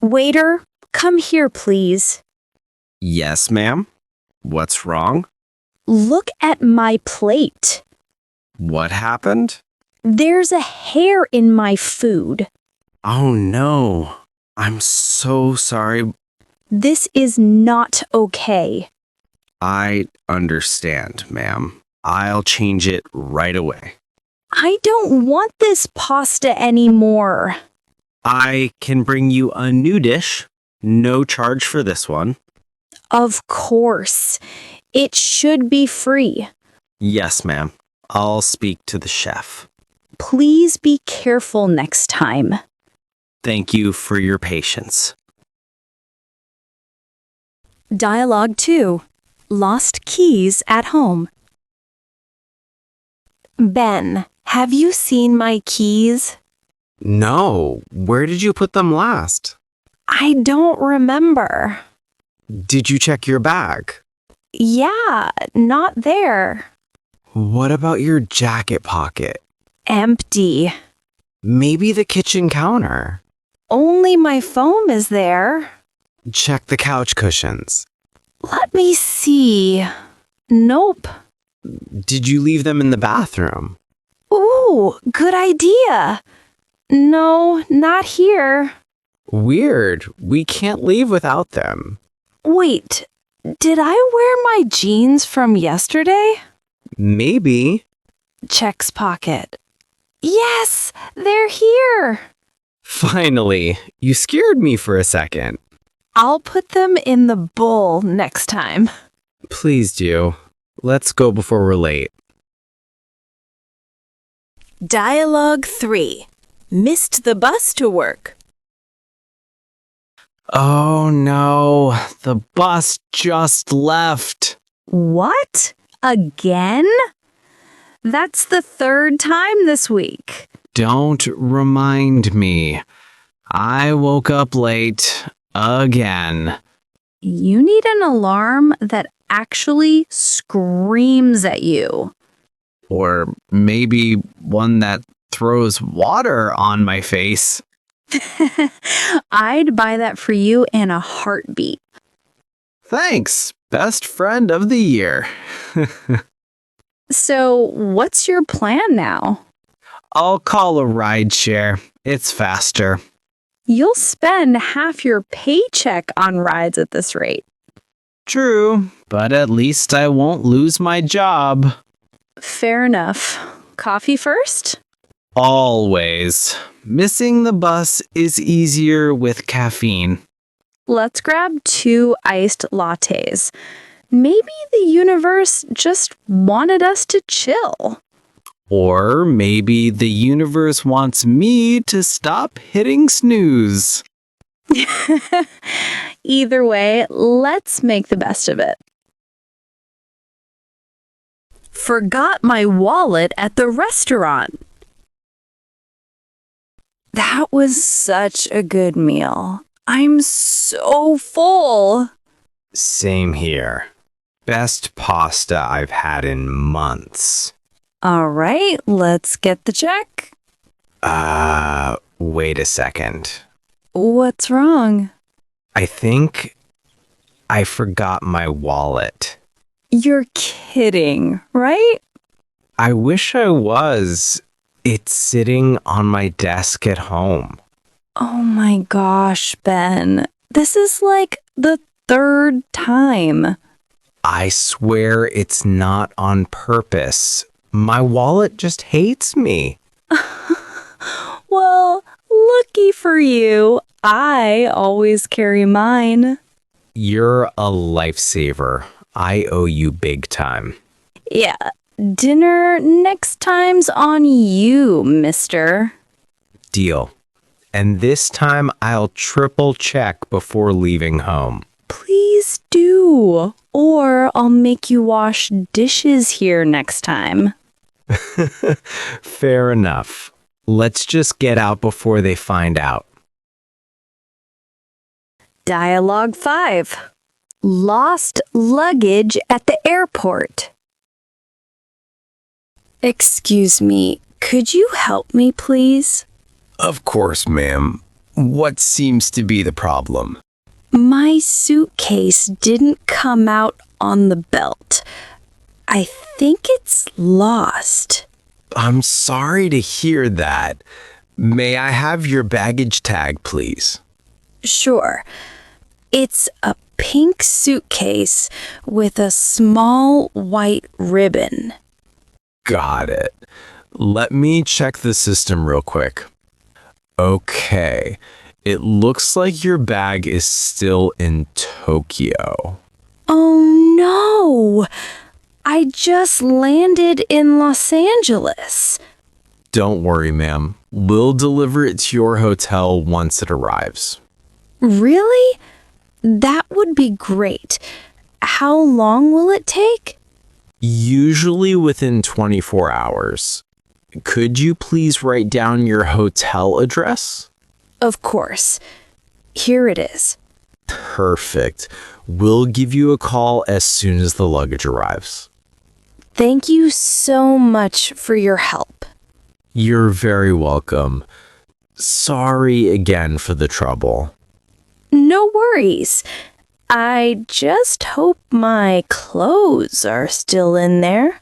Waiter, come here, please. Yes, ma'am. What's wrong? Look at my plate. What happened? There's a hair in my food. Oh no. I'm so sorry. This is not okay. I understand, ma'am. I'll change it right away. I don't want this pasta anymore. I can bring you a new dish. No charge for this one. Of course. It should be free. Yes, ma'am. I'll speak to the chef. Please be careful next time. Thank you for your patience. Dialogue 2. Lost keys at home. Ben, have you seen my keys? No. Where did you put them last? I don't remember. Did you check your bag? Yeah, not there. What about your jacket pocket? Empty. Maybe the kitchen counter. Only my phone is there. Check the couch cushions. Let me see. Nope. Did you leave them in the bathroom? Ooh, good idea. No, not here. Weird. We can't leave without them. Wait, did I wear my jeans from yesterday? Maybe. Checks pocket. Yes, they're here. Finally. You scared me for a second. I'll put them in the bowl next time. Please do. Let's go before we're late. Dialogue 3. Missed the bus to work. Oh no, the bus just left. What? Again? That's the third time this week. Don't remind me. I woke up late again. You need an alarm that actually screams at you. Or maybe one that throws water on my face. I'd buy that for you in a heartbeat. Thanks, best friend of the year. So, what's your plan now? I'll call a rideshare. It's faster. You'll spend half your paycheck on rides at this rate. True, but at least I won't lose my job. Fair enough. Coffee first? Always. Missing the bus is easier with caffeine. Let's grab 2 iced lattes. Maybe the universe just wanted us to chill. Or maybe the universe wants me to stop hitting snooze. Either way, let's make the best of it. Forgot my wallet at the restaurant. That was such a good meal. I'm so full. Same here. Best pasta I've had in months. All right, let's get the check. Wait a second. What's wrong? I think I forgot my wallet. You're kidding, right? I wish I was. It's sitting on my desk at home. Oh my gosh, Ben. This is like the 3rd time. I swear it's not on purpose. My wallet just hates me. Well, looky for you. I always carry mine. You're a lifesaver. I owe you big time. Yeah, dinner next time's on you, mister. Deal. And this time I'll triple check before leaving home. Please do. Or I'll make you wash dishes here next time. Fair enough. Let's just get out before they find out. Dialogue 5. Lost luggage at the airport. Excuse me, could you help me, please? Of course, ma'am. What seems to be the problem? My suitcase didn't come out on the belt. I think it's lost. I'm sorry to hear that. May I have your baggage tag, please? Sure. It's a pink suitcase with a small white ribbon. Got it. Let me check the system real quick. Okay. It looks like your bag is still in Tokyo. Oh no! I just landed in Los Angeles. Don't worry, ma'am. We'll deliver it to your hotel once it arrives. Really? That would be great. How long will it take? Usually within 24 hours. Could you please write down your hotel address? Of course. Here it is. Perfect. We'll give you a call as soon as the luggage arrives. Thank you so much for your help. You're very welcome. Sorry again for the trouble. No worries. I just hope my clothes are still in there.